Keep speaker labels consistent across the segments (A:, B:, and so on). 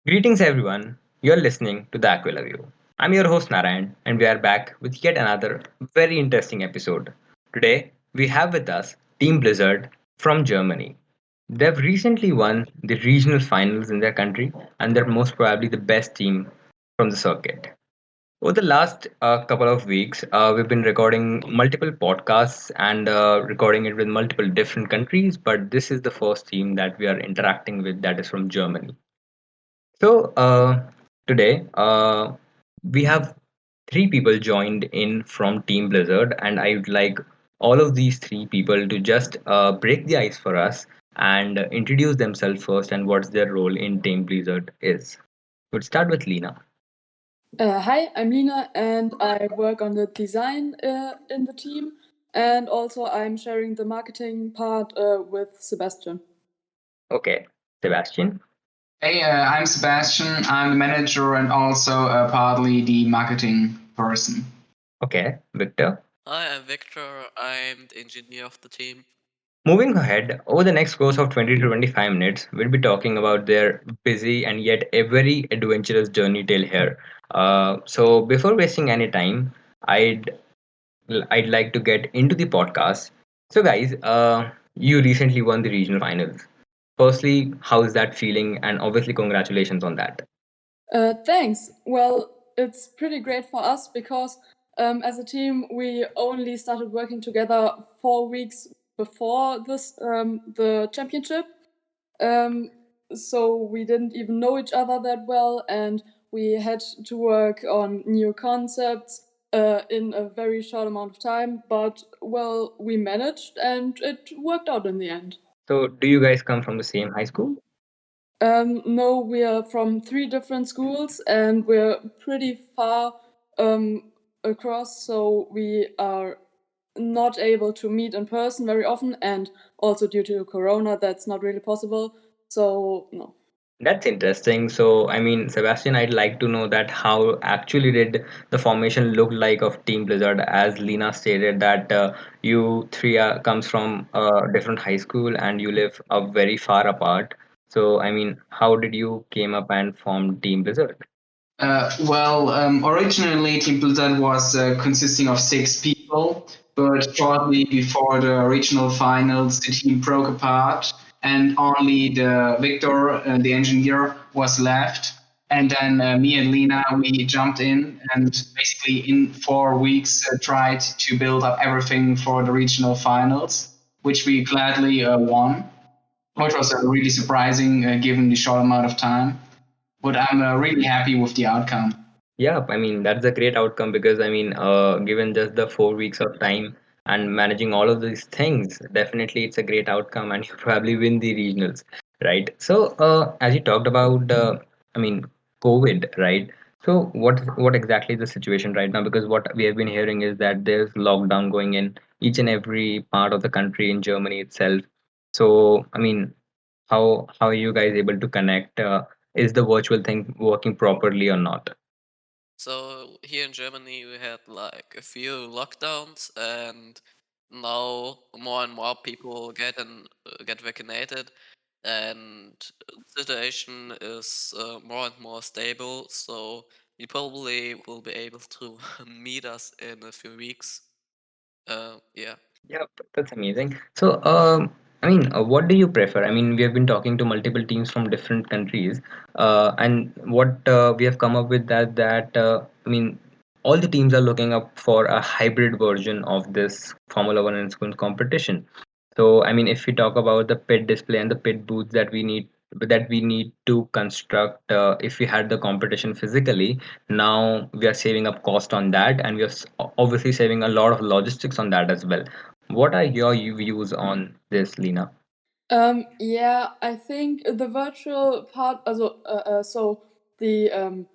A: Greetings, everyone. You're listening to the Aquila View. I'm your host, Narayan, and we are back with yet another very interesting episode. Today, we have with us Team Blizzard from Germany. They've recently won the regional finals in their country, and they're most probably the best team from the circuit. Over the last couple of weeks, we've been recording multiple podcasts and recording it with multiple different countries, but this is the first team that we are interacting with that is from Germany. So today we have three people joined in from Team Blizzard, and I would like all of these three people to just break the ice for us and introduce themselves first and what's their role in Team Blizzard is. We'll start with Lena.
B: Hi, I'm Lina, and I work on the design in the team, and also I'm sharing the marketing part with Sebastian.
A: Okay, Sebastian.
C: Hey, I'm Sebastian. I'm the manager and also partly the marketing person.
A: Okay, Victor.
D: Hi, I'm Victor. I'm the engineer of the team.
A: Moving ahead, over the next course of 20 to 25 minutes, we'll be talking about their busy and yet a very adventurous journey till here. So, before wasting any time, I'd I'd like to get into the podcast. So, guys, you recently won the regional finals. Firstly, how is that feeling? And obviously, congratulations on that.
B: Thanks. Well, it's pretty great for us because as a team, we only started working together 4 weeks before the championship. Um, so we didn't even know each other that well, and we had to work on new concepts in a very short amount of time. But well, we managed, and it worked out in the end.
A: So, do you guys come from the same high school?
B: No, we are from three different schools, and we're pretty far across, so we are not able to meet in person very often, and also due to Corona, that's not really possible. So no.
A: That's interesting. So, I mean, Sebastian, I'd like to know that how actually did the formation look like of Team Blizzard, as Lena stated that you three comes from a different high school and you live very far apart. So, I mean, how did you came up and formed Team Blizzard?
C: Originally Team Blizzard was consisting of 6 people, but shortly before the regional finals, the team broke apart, and only the Victor, the engineer, was left. And then me and Lena, we jumped in and basically in 4 weeks tried to build up everything for the regional finals, which we gladly won, which was really surprising given the short amount of time. But I'm really happy with the outcome.
A: Yeah, I mean, that's a great outcome because I mean, given just the 4 weeks of time and managing all of these things, definitely it's a great outcome and you probably win the regionals, right? So, as you talked about, I mean, COVID, right? So, what exactly is the situation right now? Because what we have been hearing is that there's lockdown going in each and every part of the country in Germany itself. So, I mean, how are you guys able to connect? Is the virtual thing working properly or not?
D: So here in Germany, we had like a few lockdowns, and now more and more people get vaccinated, and the situation is more and more stable. So you probably will be able to meet us in a few weeks. Yeah.
A: Yep, that's amazing. So, I mean, what do you prefer? I mean, we have been talking to multiple teams from different countries, and what we have come up with that I mean, all the teams are looking up for a hybrid version of this Formula One and School competition. So, I mean, if we talk about the pit display and the pit booths that we need to construct, if we had the competition physically, now we are saving up cost on that, and we are obviously saving a lot of logistics on that as well. What are your views on this, Lena?
B: Yeah, I think the virtual part, so the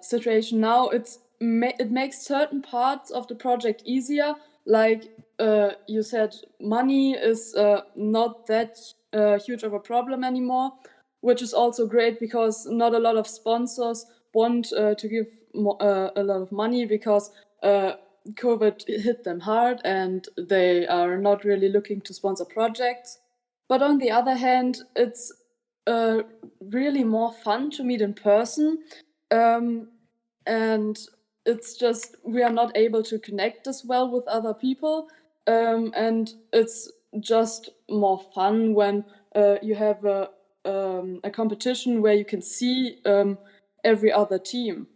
B: situation now, it makes certain parts of the project easier. Like you said, money is not that huge of a problem anymore, which is also great because not a lot of sponsors want to give a lot of money because COVID hit them hard and they are not really looking to sponsor projects. But on the other hand, it's uh, really more fun to meet in person. Um, and it's just we are not able to connect as well with other people. And it's just more fun when you have a competition where you can see every other team.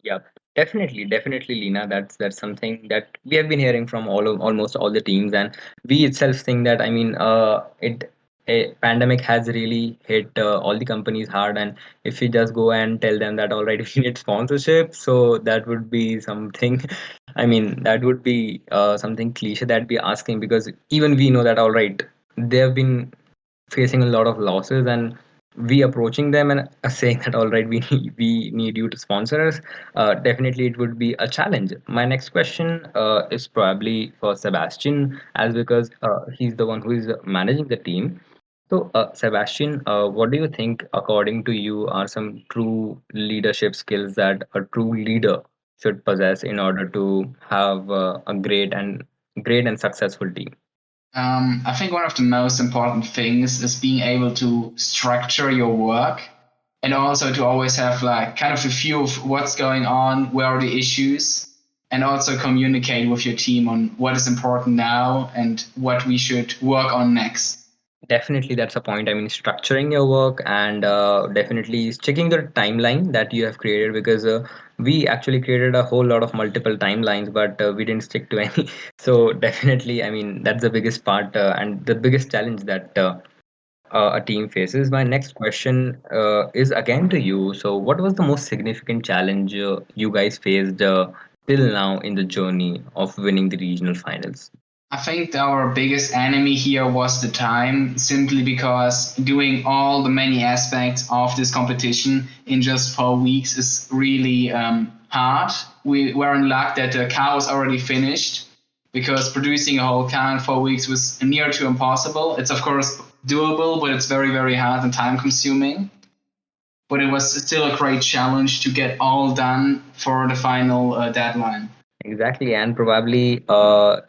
A: Yeah, definitely, Lena. That's something that we have been hearing from almost all the teams, and we itself think that a pandemic has really hit all the companies hard, and if we just go and tell them that all right, we need sponsorship, so that would be something. I mean, that would be something cliche that we asking because even we know that all right, they have been facing a lot of losses and we approaching them and saying that all right we need you to sponsor us, definitely it would be a challenge. My next question is probably for Sebastian, as because he's the one who is managing the team. So Sebastian, what do you think according to you are some true leadership skills that a true leader should possess in order to have a great and successful team?
C: I think one of the most important things is being able to structure your work and also to always have like kind of a view of what's going on, where are the issues, and also communicate with your team on what is important now and what we should work on next.
A: Definitely, that's a point. I mean, structuring your work and definitely checking the timeline that you have created because we actually created a whole lot of multiple timelines, but we didn't stick to any. So, definitely, I mean, that's the biggest part and the biggest challenge that a team faces. My next question is again to you. So, what was the most significant challenge you guys faced till now in the journey of winning the regional finals?
C: I think our biggest enemy here was the time, simply because doing all the many aspects of this competition in just 4 weeks is really hard. We were in luck that the car was already finished because producing a whole car in 4 weeks was near to impossible. It's of course doable, but it's very, very hard and time consuming. But it was still a great challenge to get all done for the final deadline.
A: Exactly, and probably I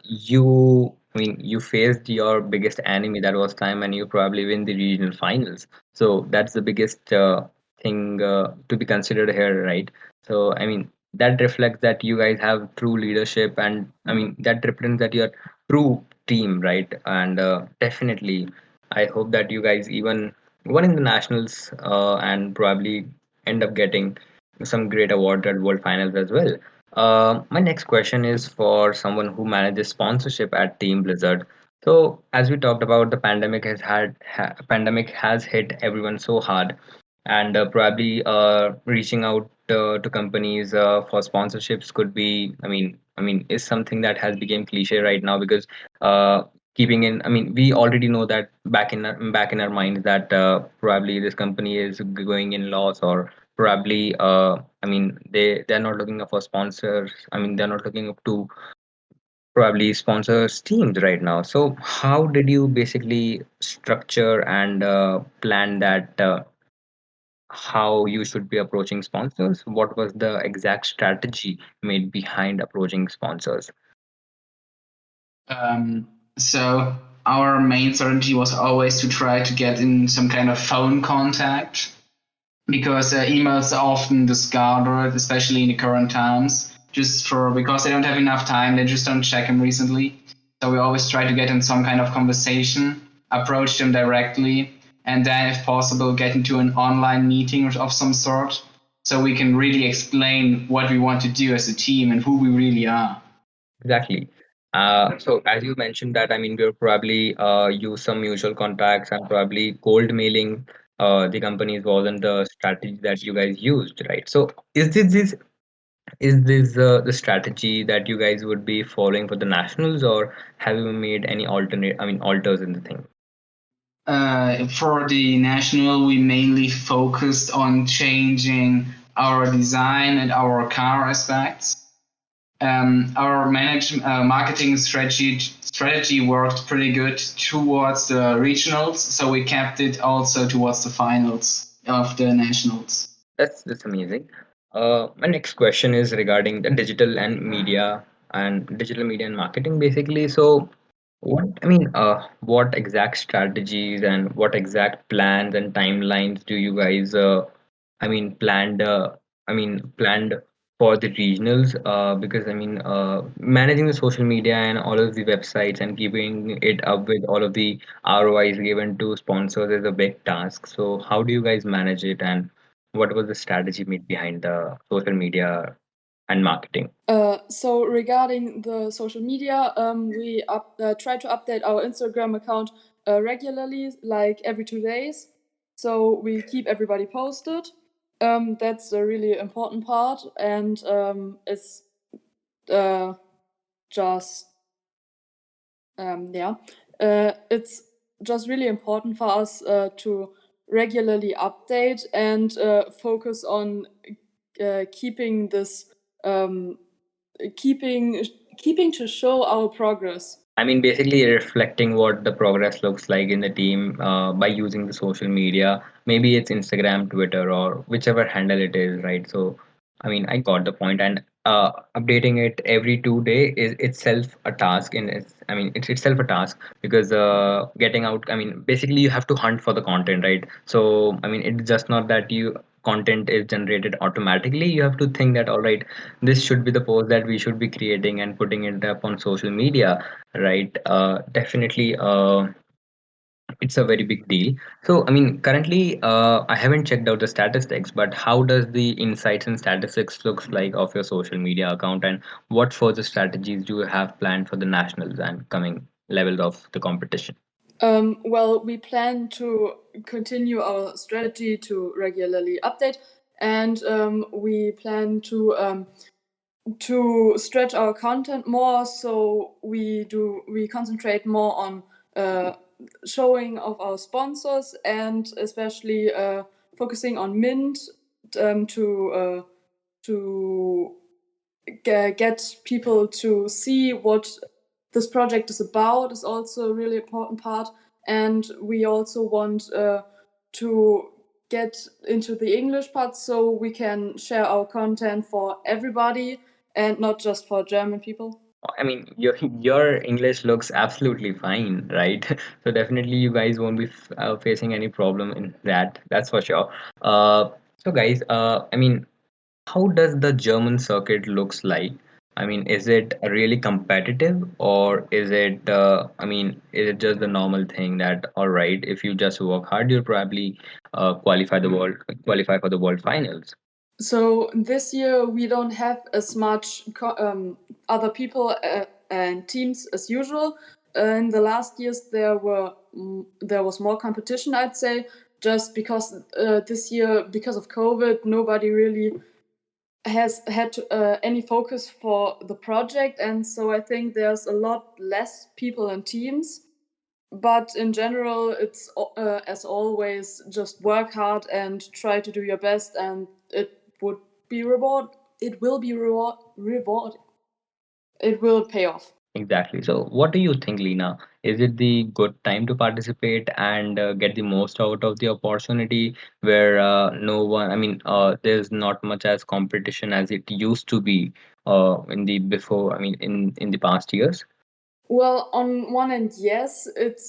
A: mean, you faced your biggest enemy that was time, and you probably win the regional finals. So that's the biggest thing to be considered here, right? So, I mean, that reflects that you guys have true leadership, and I mean, that represents that you're true team, right? And definitely, I hope that you guys even won in the nationals and probably end up getting some great award at World Finals as well. My next question is for someone who manages sponsorship at Team Blizzard. So, as we talked about, the pandemic has hit everyone so hard, and probably reaching out to companies for sponsorships could be, is something that has become cliche right now because uh, keeping in, I mean, we already know that back in our minds that probably this company is going in loss or probably they're not looking up for sponsors. I mean, they're not looking up to probably sponsor teams right now. So how did you basically structure and plan that how you should be approaching sponsors? What was the exact strategy made behind approaching sponsors?
C: Um, so our main strategy was always to try to get in some kind of phone contact because emails are often discarded, especially in the current times, just for because they don't have enough time. They just don't check them recently. So we always try to get in some kind of conversation, approach them directly, and then, if possible, get into an online meeting of some sort, so we can really explain what we want to do as a team and who we really are.
A: Exactly. So as you mentioned that, I mean, we'll probably use some mutual contacts and probably cold mailing the companies wasn't the strategy that you guys used, right? So is this the strategy that you guys would be following for the nationals, or have you made any alters in the thing?
C: For the national, we mainly focused on changing our design and our car aspects. Our marketing strategy worked pretty good towards the regionals, so we kept it also towards the finals of the nationals.
A: That's amazing. My next question is regarding the digital media and marketing basically. So What exact strategies and what exact plans and timelines do you guys, planned, planned for the regionals? Because managing the social media and all of the websites and keeping it up with all of the ROIs given to sponsors is a big task. So how do you guys manage it, and what was the strategy made behind the social media and marketing?
B: So regarding the social media, we try to update our Instagram account regularly, like every 2 days. So we keep everybody posted. That's a really important part, and it's uh, just yeah, it's just really important for us to regularly update and focus on keeping this um, keeping keeping to show our progress.
A: Basically reflecting what the progress looks like in the team by using the social media. Maybe it's Instagram, Twitter, or whichever handle it is, right? So, I got the point, and updating it every 2 day is itself a task. It's itself a task because getting out. Basically, you have to hunt for the content, right? So, it's just not that you content is generated automatically. You have to think that, all right, this should be the post that we should be creating and putting it up on social media, right? Definitely, it's a very big deal. So, currently, I haven't checked out the statistics, but how does the insights and statistics looks like of your social media account, and what further strategies do you have planned for the nationals and coming levels of the competition?
B: Well, we plan to continue our strategy to regularly update, and we plan to stretch our content more. So we concentrate more on uh, showing of our sponsors and especially focusing on Mint to get people to see what this project is about is also a really important part. And we also want to get into the English part so we can share our content for everybody and not just for German people.
A: Your English looks absolutely fine, right? So definitely you guys won't be facing any problem in that. That's for sure. So guys, how does the German circuit looks like? Is it really competitive, or is it just the normal thing that, all right, if you just work hard, you'll probably qualify for the world finals?
B: So this year we don't have as much other people and teams as usual. In the last years there was more competition, I'd say, just because this year, because of COVID, nobody really has had any focus for the project, and so I think there's a lot less people and teams. But in general, it's as always, just work hard and try to do your best, and would be reward. It will be reward. It will pay off.
A: Exactly. So, what do you think, Lena? Is it the good time to participate and get the most out of the opportunity where no one, there's not much as competition as it used to be in the before, in the past years?
B: Well, on one end, yes, it.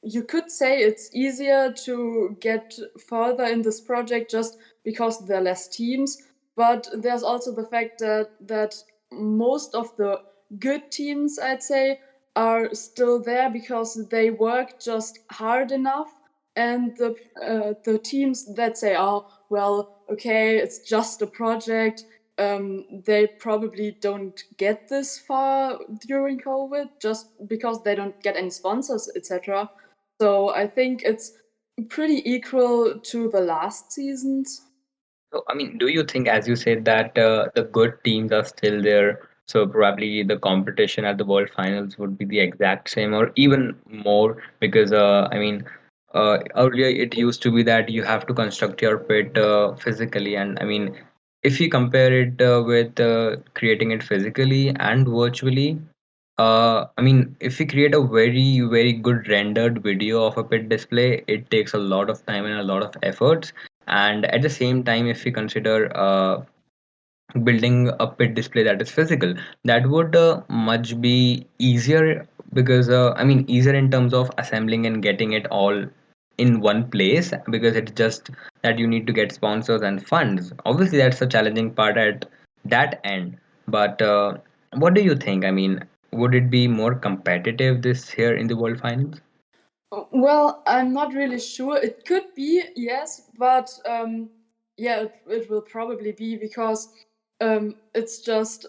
B: You could say it's easier to get further in this project just because there are less teams. But there's also the fact that most of the good teams, I'd say, are still there because they work just hard enough. And the teams that say, "Oh, well, okay, it's just a project," they probably don't get this far during COVID just because they don't get any sponsors, etc. So I think it's pretty equal to the last seasons.
A: So, do you think, as you said, that the good teams are still there? So, probably the competition at the World Finals would be the exact same or even more because, earlier it used to be that you have to construct your pit physically. And, if you compare it with creating it physically and virtually, if we create a very, very good rendered video of a pit display, it takes a lot of time and a lot of efforts. And at the same time, if we consider building a pit display that is physical, that would much be easier because I mean easier in terms of assembling and getting it all in one place, because it's just that you need to get sponsors and funds. Obviously that's a challenging part at that end, but what do you think? I mean, would it be more competitive this year in the world finals?
B: Well, I'm not really sure. It could be, yes, but yeah, it will probably be because it's just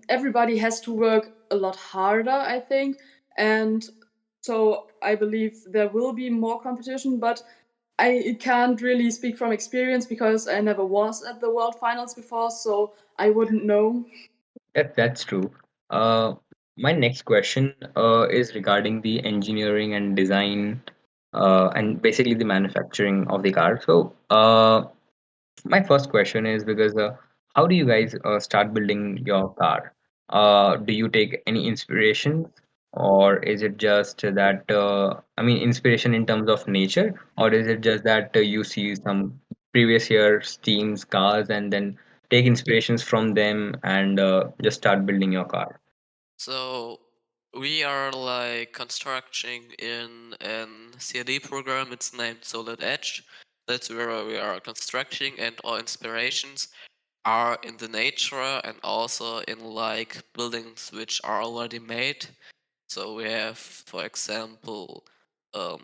B: everybody has to work a lot harder, I think, and so I believe there will be more competition. But I can't really speak from experience because I never was at the World Finals before, so I wouldn't know.
A: That's true. Uh, my next question is regarding the engineering and design, and basically the manufacturing of the car. So, my first question is because how do you guys start building your car? Do you take any inspiration, or is it just that, I mean, inspiration in terms of nature, or is it just that you see some previous year's teams' cars and then take inspirations from them and just start building your car?
D: So we are like constructing in an CAD program. It's named Solid Edge. That's where we are constructing, and our inspirations are in the nature and also in like buildings which are already made. So we have, for example, um,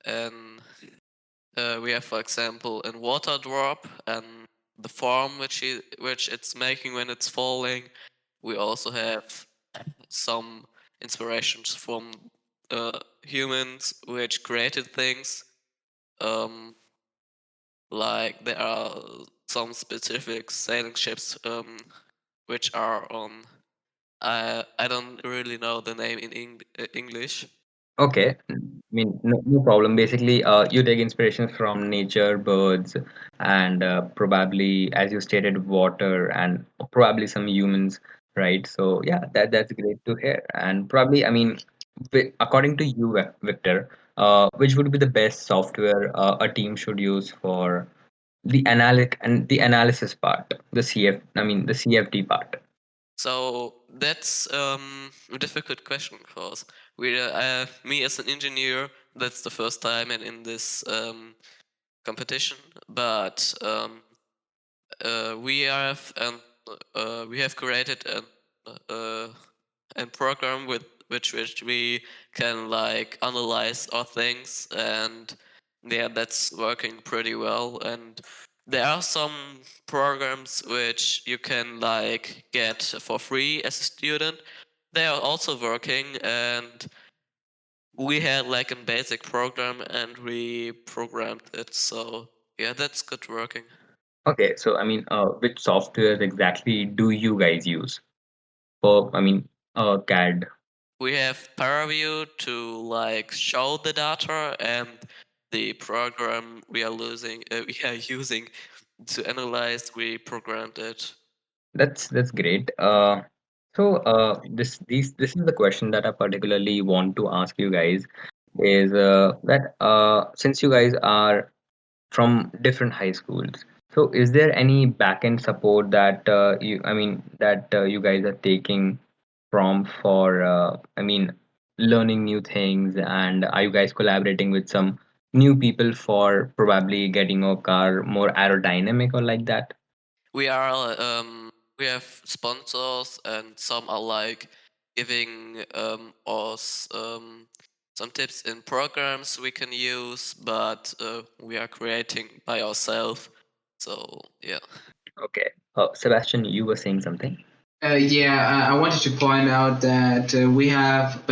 D: an we have, for example, in water drop and the form which it's making when it's falling. We also have some inspirations from humans which created things. Um, like there are some specific sailing ships which are on. I don't really know the name in English.
A: Okay, I mean, no problem. Basically, you take inspiration from nature, birds, and probably, as you stated, water, and probably some humans, right? So yeah, that's great to hear. And probably, I mean, according to you, Victor, which would be the best software a team should use for the analysis part, I mean, the CFD part?
D: So that's a difficult question because me as an engineer, that's the first time and in this competition. But we have created uh, a program with which we can like analyze our things, and yeah, that's working pretty well. And there are some programs which you can like get for free as a student. They are also working, and we had like a basic program and we programmed it. So yeah, that's good working.
A: Okay, so I mean, which software exactly do you guys use for, I mean, CAD?
D: We have ParaView to like show the data, and the program we are using to analyze, we programmed it.
A: That's great. This is the question that I particularly want to ask you guys is that since you guys are from different high schools, so is there any backend support that I mean that you guys are taking from for I mean learning new things, and are you guys collaborating with some new people for probably getting your car more aerodynamic or like that?
D: We are we have sponsors, and some are like giving us some tips in programs we can use, but we are creating by ourselves. So yeah.
A: Okay. Sebastian, you were saying something.
C: Yeah, I wanted to point out that we have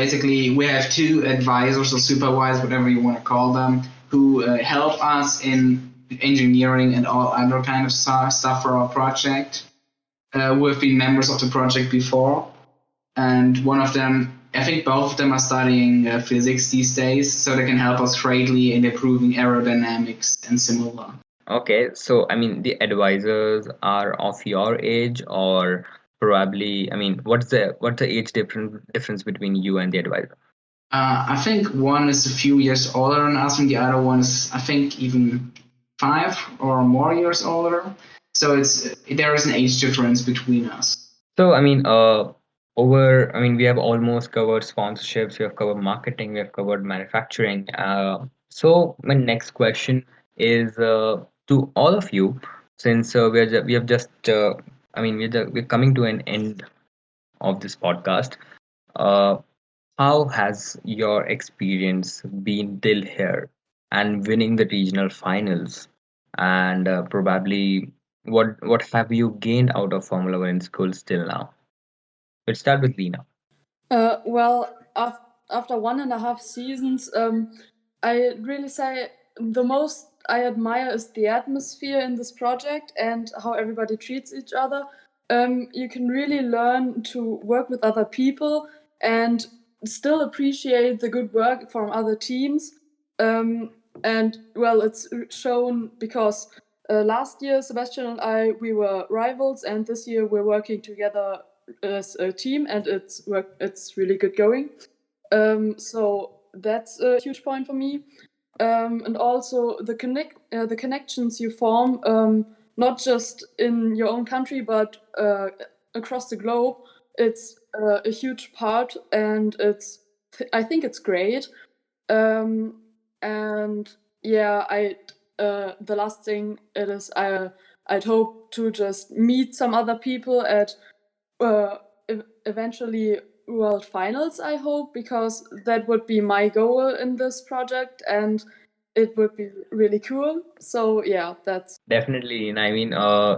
C: two advisors or supervisors, whatever you want to call them, who help us in engineering and all other kind of stuff for our project. Who have been members of the project before, and one of them, I think both of them are studying physics these days, so they can help us greatly in improving aerodynamics and similar.
A: Okay, so I mean the advisors are of your age, or probably, I mean, what's the age difference between you and the advisor?
C: I think one is a few years older than us, and the other one is, I think, even 5 or more years older. So it's there is an age difference between us.
A: So I mean, over, I mean, we have almost covered sponsorships, we have covered marketing, we have covered manufacturing. So my next question is to all of you, since we have just, I mean, we're coming to an end of this podcast. Uh, how has your experience been till here and winning the regional finals? And probably, what have you gained out of Formula One in schools till now? Let's start with Lena.
B: After 1.5 seasons, I really say the most I admire is the atmosphere in this project and how everybody treats each other. You can really learn to work with other people and still appreciate the good work from other teams. And well, it's shown because last year Sebastian and I we were rivals, and this year we're working together as a team, and it's really good going. So that's a huge point for me. And also the connections you form, not just in your own country but across the globe. It's a huge part, and I think it's great. Um, and yeah, the last thing it is I'd hope to just meet some other people at uh, eventually world finals, I hope, because that would be my goal in this project, and it would be really cool. So yeah, that's
A: Definitely, and I mean,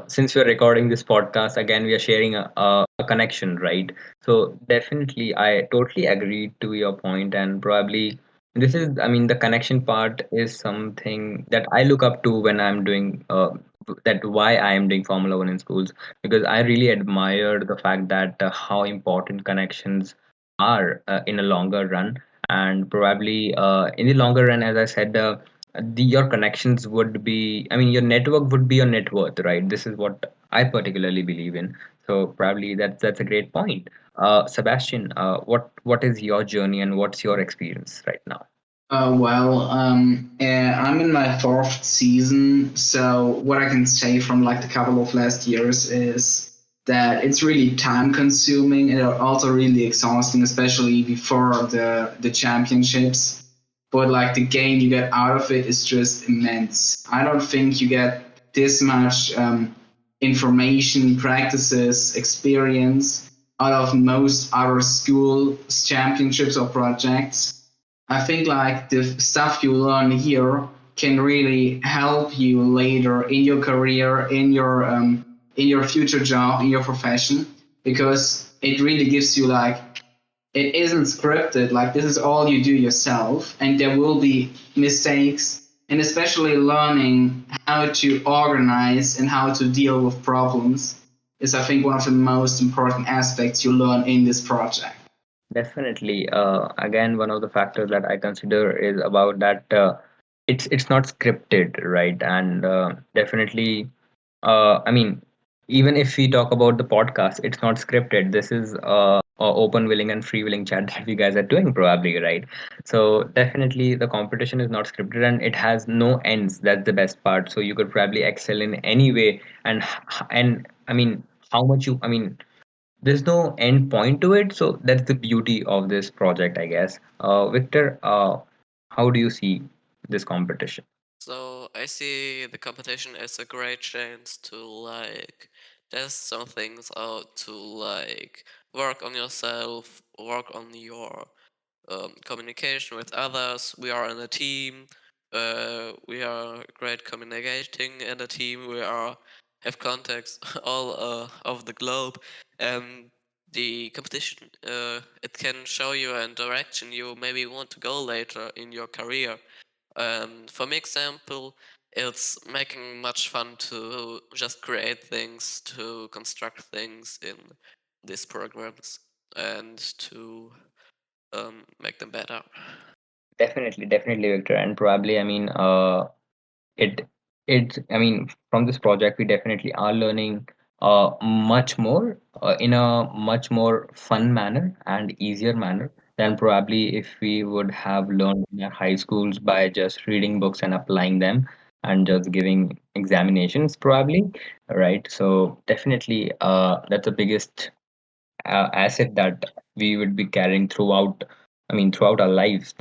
A: since we're recording this podcast again, we are sharing a connection, right? So definitely, I totally agree to your point, and probably this is, I mean, the connection part is something that I look up to when I'm doing that. Why I am doing Formula One in schools, because I really admire the fact that how important connections are in a longer run, and probably in the longer run, as I said. Your connections would be, I mean, your network would be your net worth, right? This is what I particularly believe in. So probably that's a great point. Sebastian, what is your journey and what's your experience right now?
C: I'm in my fourth season, so what I can say from like the couple of last years is that it's really time consuming and also really exhausting, especially before the championships. But like the gain you get out of it is just immense. I don't think you get this much information, practices, experience out of most other school championships or projects. I think like the stuff you learn here can really help you later in your career, in your future job, in your profession, because it really gives you like it isn't scripted. Like this is all you do yourself, and there will be mistakes, and especially learning how to organize and how to deal with problems is, I think, one of the most important aspects you learn in this project.
A: Definitely. Again, one of the factors that I consider is about that it's not scripted, right? And definitely, I mean, even if we talk about the podcast, it's not scripted. This is a open, willing, and free willing chat that we guys are doing, probably, right? So definitely, the competition is not scripted and it has no ends. That's the best part. So you could probably excel in any way, and I mean, how much you, I mean, there's no end point to it, so that's the beauty of this project, I guess. Victor, how do you see this competition?
D: So I see the competition as a great chance to like test some things out, to like work on yourself, work on your communication with others. We are in a team. We are great communicating in a team. We are have contacts all over the globe, and the competition it can show you a direction you maybe want to go later in your career. And for me, example, it's making much fun to just create things, to construct things in these programs, and to make them better.
A: Definitely, definitely, Victor, and probably, I mean, it I mean, from this project we definitely are learning much more in a much more fun manner and easier manner than probably if we would have learned in our high schools by just reading books and applying them and just giving examinations, probably, right? So definitely that's the biggest asset that we would be carrying throughout, throughout our lives,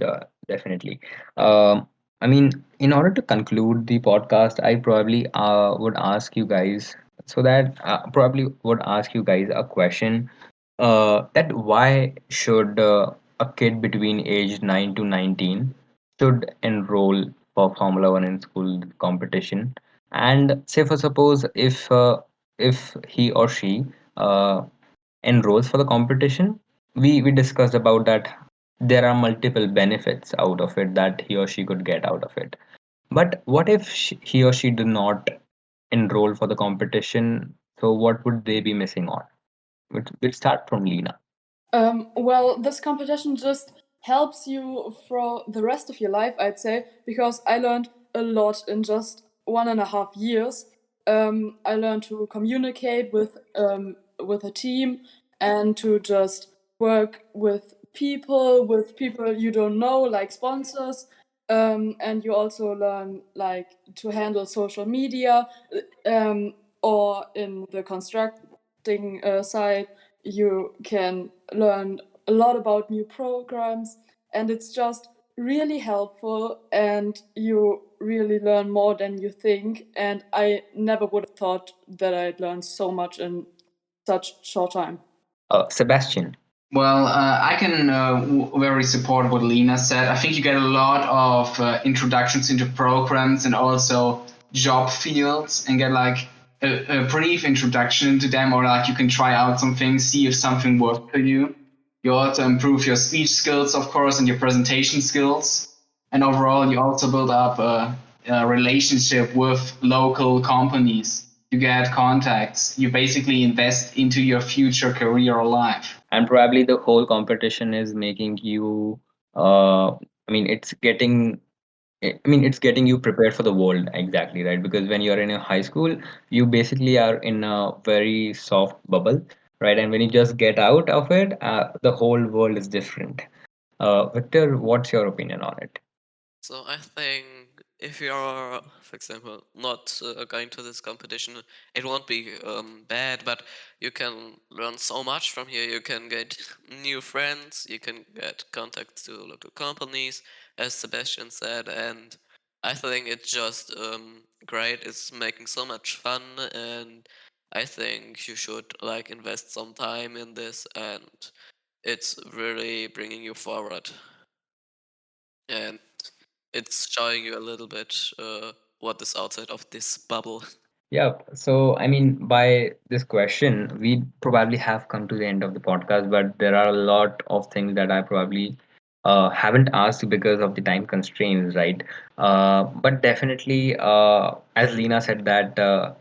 A: definitely. I mean, in order to conclude the podcast, I probably would ask you guys, so that probably would ask you guys a question, that why should a kid between age 9 to 19 should enroll for Formula One in school competition? And say for suppose if he or she uh, enrolls for the competition, we discussed about that there are multiple benefits out of it that he or she could get out of it. But what if he or she do not enroll for the competition? So what would they be missing on? We'll start from Lena.
B: Well, this competition just helps you for the rest of your life, I'd say, because I learned a lot in just 1.5 years. I learned to communicate with a team and to just work with people you don't know, like sponsors. And you also learn like to handle social media, or in the constructing side you can learn a lot about new programs, and it's just really helpful and you really learn more than you think, and I never would have thought that I'd learn so much in such short time.
A: Sebastian.
C: Well, I can very support what Lena said. I think you get a lot of introductions into programs and also job fields, and get like a brief introduction into them, or like you can try out some things, see if something works for you. You also improve your speech skills, of course, and your presentation skills. And overall, you also build up a relationship with local companies. You get contacts. You basically invest into your future career or life.
A: And probably the whole competition is making you, it's getting, it's getting you prepared for the world, exactly, right? Because when you're in a high school, you basically are in a very soft bubble, right? And when you just get out of it, the whole world is different. Victor, what's your opinion on it?
D: So I think if you're, for example, not going to this competition, it won't be bad, but you can learn so much from here. You can get new friends, you can get contacts to local companies, as Sebastian said, and I think it's just great. It's making so much fun, and I think you should like invest some time in this, and it's really bringing you forward. And it's showing you a little bit what is outside of this bubble.
A: Yeah, so by this question, we probably have come to the end of the podcast, but there are a lot of things that I probably haven't asked because of the time constraints, right? But definitely, as Lena said, that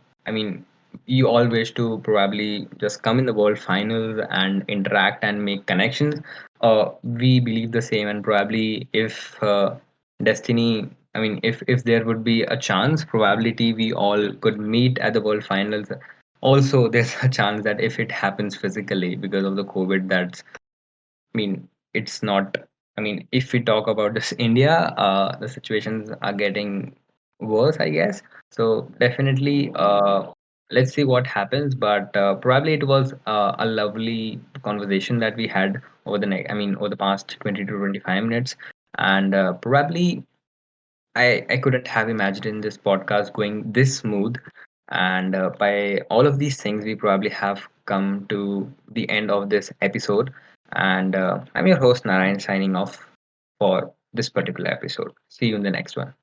A: you all wish to probably just come in the world finals and interact and make connections. We believe the same, and probably if destiny, if there would be a chance, probability we all could meet at the world finals. Also, there's a chance that if it happens physically because of the COVID, that's, it's not. If we talk about this India, the situations are getting worse, I guess. So definitely, let's see what happens. But probably it was a lovely conversation that we had over the next, over the past 20 to 25 minutes, and probably I couldn't have imagined this podcast going this smooth. And by all of these things, we probably have come to the end of this episode. And I'm your host, Narayan, signing off for this particular episode. See you in the next one.